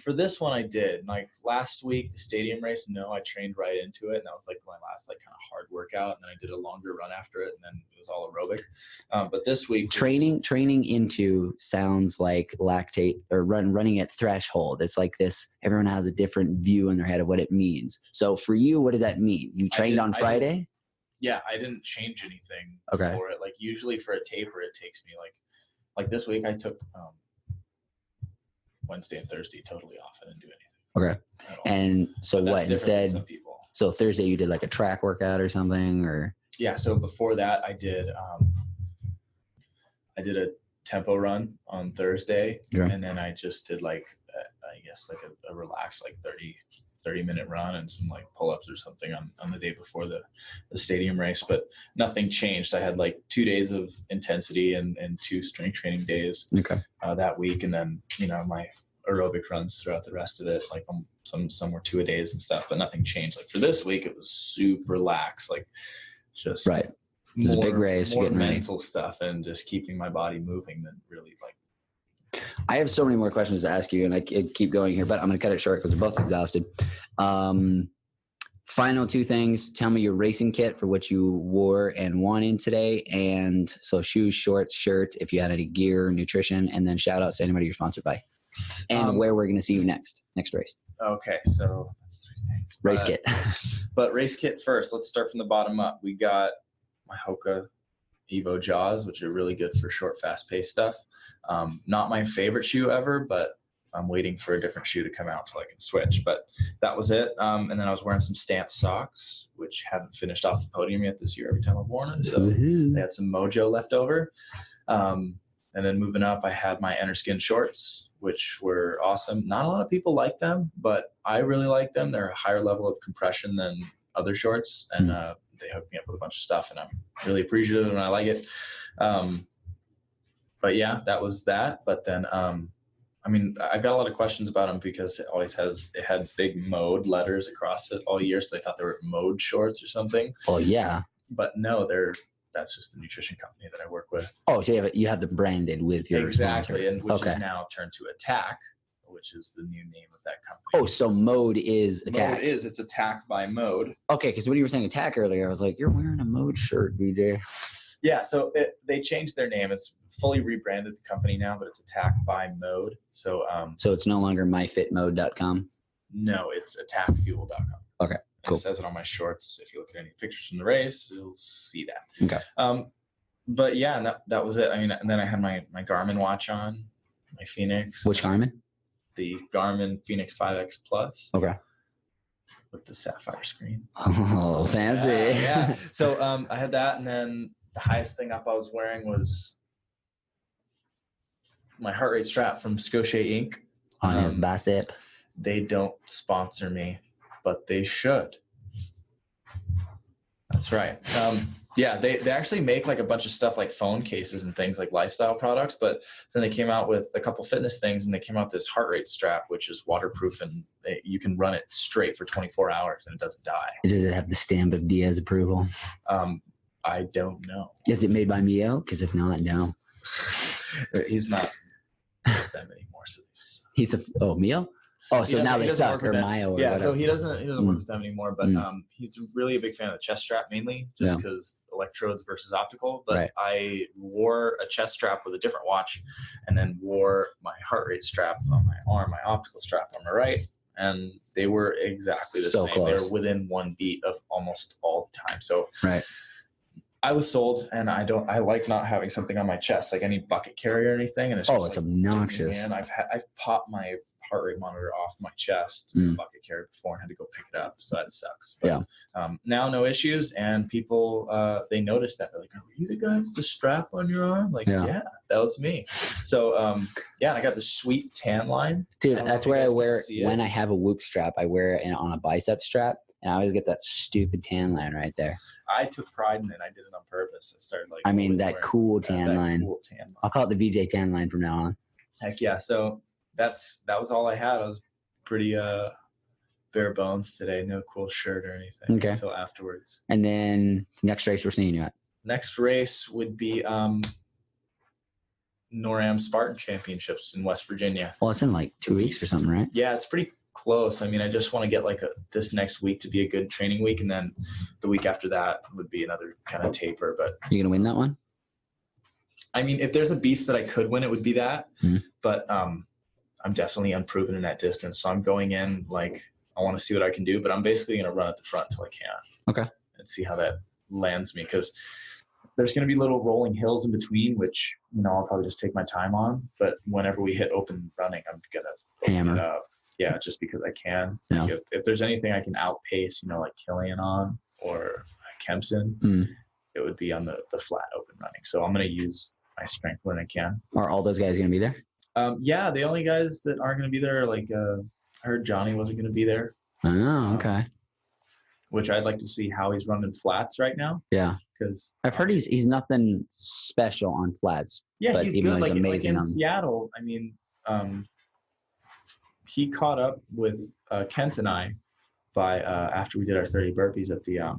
For this one, I did. Like last week, the stadium race, no, I trained right into it, and that was like my last like kind of hard workout. And then I did a longer run after it, and then it was all aerobic. But this week, training into sounds like lactate or running at threshold. It's like this. Everyone has a different view in their head of what it means. So for you, what does that mean? You trained on Friday? Yeah, I didn't change anything for it. Like usually for a taper, it takes me like this week I took Wednesday and Thursday totally off. I didn't do anything. Okay. And so what instead? Some people. So Thursday you did like a track workout or something, or? Yeah. So before that, I did a tempo run on Thursday, and then I just did like I guess like a relaxed like 30-minute run and some like pull-ups or something on the day before the stadium race, but nothing changed. I had like 2 days of intensity and 2 strength training days that week. And then, my aerobic runs throughout the rest of it. Like some were 2 a days and stuff, but nothing changed. Like for this week, it was super lax, like just right. It's a big race, more getting mental ready. Stuff and just keeping my body moving than really like. I have so many more questions to ask you, and I keep going here, but I'm going to cut it short because we're both exhausted. Final 2 things. Tell me your racing kit for what you wore and won in today. And so shoes, shorts, shirt, if you had any gear, nutrition, and then shout out to anybody you're sponsored by. And where we're going to see you next race. Okay, so that's 3 things. Race kit. But race kit first. Let's start from the bottom up. We got my Hoka Evo Jaws, which are really good for short, fast-paced stuff. Not my favorite shoe ever, but I'm waiting for a different shoe to come out till I can switch. But that was it. And then I was wearing some Stance socks, which haven't finished off the podium yet this year every time I've worn them. So they had some mojo left over. And then moving up, I had my Enterskin shorts, which were awesome. Not a lot of people like them, but I really like them. They're a higher level of compression than other shorts. And they hooked me up with a bunch of stuff, and I'm really appreciative and I like it. But yeah, that was that. But then, I got a lot of questions about them because it had big mode letters across it all year. So they thought they were mode shorts or something. Well, yeah. But no, that's just the nutrition company that I work with. Oh, so you have them branded with your exactly, sponsor. and which is now turned to Attack, which is the new name of that company. Oh, so Mode is Attack. It's Attack by Mode. Okay, because when you were saying Attack earlier, I was like, you're wearing a Mode shirt, VJ. Yeah, so they changed their name. It's fully rebranded the company now, but it's Attack by Mode. So it's no longer myfitmode.com? No, it's attackfuel.com. Okay, cool. It says it on my shorts. If you look at any pictures from the race, you'll see that. Okay. But yeah, and that was it. And then I had my Garmin watch on, my Phoenix. Which Garmin? The Garmin Phoenix 5X Plus. Okay. With the sapphire screen. Oh, fancy. Yeah. So I had that, and then the highest thing up I was wearing was my heart rate strap from Skorge Inc. On his bicep. They don't sponsor me, but they should. That's right. Yeah, they actually make like a bunch of stuff like phone cases and things like lifestyle products, but then they came out with a couple fitness things, and they came out with this heart rate strap, which is waterproof, and you can run it straight for 24 hours and it doesn't die. Does it have the stamp of Diaz approval? I don't know. Is it made by Mio? Because if not, no. He's not with them anymore. So Mio? Oh, so now they suck, or Mayo, or yeah, whatever. so he doesn't work with them anymore, but he's really a big fan of the chest strap mainly, just because electrodes versus optical. But I wore a chest strap with a different watch, and then wore my heart rate strap on my arm, my optical strap on my right, and they were exactly the same. Close. They were within 1 beat of almost all the time. So I was sold, and I like not having something on my chest, like any bucket carrier or anything. And it's it's obnoxious. And I've popped my heart rate monitor off my chest with a bucket carrier before and had to go pick it up. So that sucks. But, now no issues, and people, they noticed that. They're like, "Are you the guy with the strap on your arm?" Like, yeah, that was me. So, and I got the sweet tan line. Dude, that's where I wear, when I have a Whoop strap, I wear it on a bicep strap. And I always get that stupid tan line right there. I took pride in it. I did it on purpose. I started like. I mean, always that wearing cool tan line. Cool tan line. I'll call it the VJ tan line from now on. Heck yeah. So that was all I had. I was pretty bare bones today. No cool shirt or anything until afterwards. And then next race we're seeing you at? Next race would be NORAM Spartan Championships in West Virginia. Well, it's in like 2 weeks or something, right? Yeah, it's pretty close. I mean, I just want to get like this next week to be a good training week, and then the week after that would be another kind of taper. But you gonna win that one? I mean, if there's a beast that I could win, it would be that. Mm-hmm. But I'm definitely unproven in that distance, so I'm going in like I want to see what I can do. But I'm basically gonna run at the front till I can. Okay. And see how that lands me, because there's going to be little rolling hills in between, which, I'll probably just take my time on. But whenever we hit open running, I'm going to hammer it up. Yeah, just because I can. Yeah. Like if there's anything I can outpace, like Killian on or Kempson, it would be on the flat open running. So I'm going to use my strength when I can. Are all those guys going to be there? Yeah, the only guys that aren't going to be there are like, I heard Johnny wasn't going to be there. Oh, okay. Which I'd like to see how he's running flats right now. Yeah. Because I've heard he's nothing special on flats. Yeah, but he's even good. He's amazing in Seattle, I mean, he caught up with Kent and I by after we did our 30 burpees at the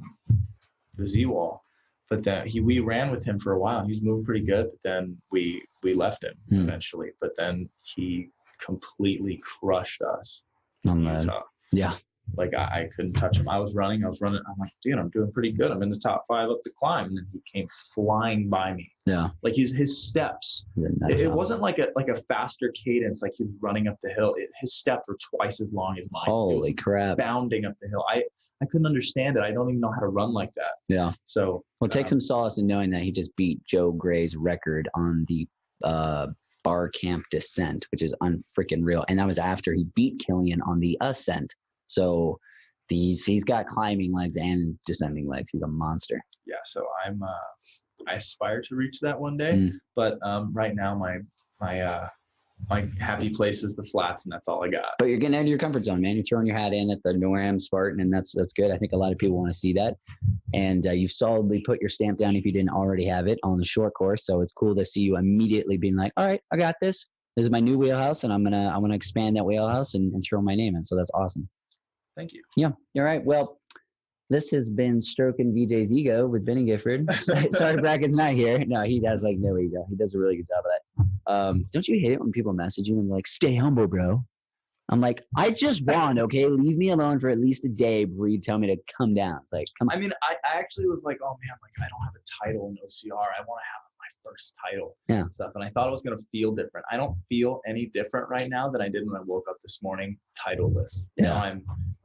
Z wall. But then we ran with him for a while. He was moving pretty good. But then we left him eventually. But then he completely crushed us in Utah. Yeah. Like I couldn't touch him. I was running. I'm like, dude, I'm doing pretty good. I'm in the top 5 up the climb. And then he came flying by me. Yeah. Like his steps. It wasn't like a faster cadence. Like he was running up the hill. His steps were twice as long as mine. Holy crap. Bounding up the hill. I couldn't understand it. I don't even know how to run like that. Yeah. So. Well, take some solace in knowing that he just beat Joe Gray's record on the bar camp descent, which is unfreaking real. And that was after he beat Killian on the ascent. So he's got climbing legs and descending legs. He's a monster. Yeah. So I aspire to reach that one day, but right now my happy place is the flats, and that's all I got. But you're getting out of your comfort zone, man. You're throwing your hat in at the NORAM Spartan, and that's good. I think a lot of people want to see that. And you've solidly put your stamp down if you didn't already have it on the short course. So it's cool to see you immediately being like, all right, I got this. This is my new wheelhouse, and I'm gonna expand that wheelhouse and throw my name in. So that's awesome. Thank you. Yeah. All right. Well, this has been Stroking VJ's Ego with Beni Gifford. Sorry, Brakken's not here. No, he does like no ego. He does a really good job of that. Don't you hate it when people message you and they're like, stay humble, bro? I'm like, I just won, okay? Leave me alone for at least a day before you tell me to come down. It's like, come on. I mean, I actually was like, oh man, like I don't have a title in OCR. I want to have my first title and stuff. And I thought it was going to feel different. I don't feel any different right now than I did when I woke up this morning titleless. Now I'm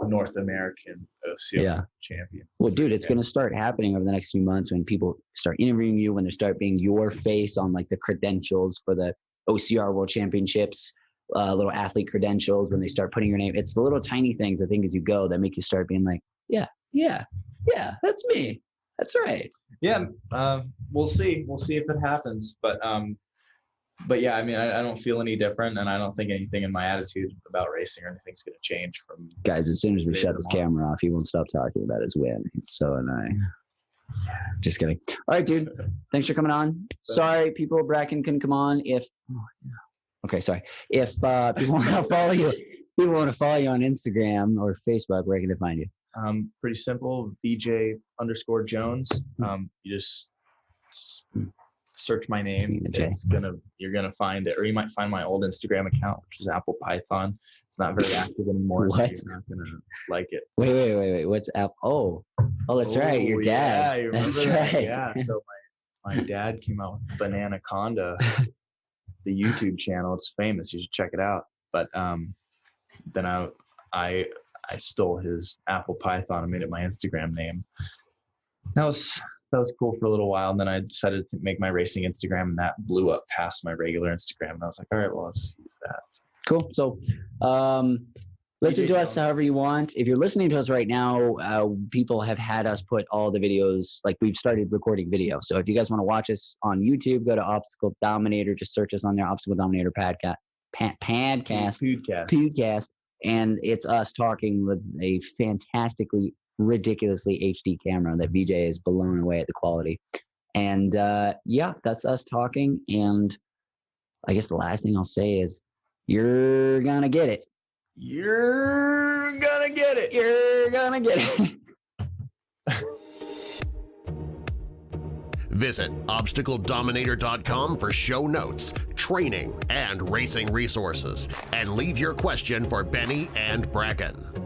North American OCR champion. Well, dude, it's going to start happening over the next few months when people start interviewing you, when they start being your face on like the credentials for the OCR World Championships, little athlete credentials, when they start putting your name. It's the little tiny things, I think, as you go that make you start being like, yeah, that's me. That's right. Yeah. We'll see. We'll see if it happens. But yeah, I mean, I don't feel any different, and I don't think anything in my attitude about racing or anything's going to change from. Guys, as soon as we shut this camera off, he won't stop talking about his win. It's so annoying. Just kidding. All right, dude. Thanks for coming on. Sorry, people, Brakken couldn't come on. Okay, sorry. If people want to follow you, on Instagram or Facebook, where can they find you? Pretty simple. Veejay_Jones. You just search my name. You're gonna find it, or you might find my old Instagram account, which is Apple Python. It's not very active anymore. What? So you're not gonna like it. Wait. What's Apple? Oh, that's right. Your dad. Yeah, you remember that? Right. Yeah. So my dad came out with Bananaconda, the YouTube channel. It's famous. You should check it out. But then I stole his Apple Python and made it my Instagram name. That was cool for a little while, and then I decided to make my racing Instagram, and that blew up past my regular Instagram. And I was like, all right, well, I'll just use that. Cool. So listen to us however you want. If you're listening to us right now, people have had us put all the videos, like we've started recording video. So if you guys want to watch us on YouTube, go to Obstacle Dominator. Just search us on there, Obstacle Dominator podcast. And it's us talking with a fantastically ridiculously HD camera that Veejay is blown away at the quality. And yeah, that's us talking. And I guess the last thing I'll say is you're gonna get it. You're gonna get it. You're gonna get it. Visit obstacledominator.com for show notes, training, and racing resources, and leave your question for Beni and Brakken.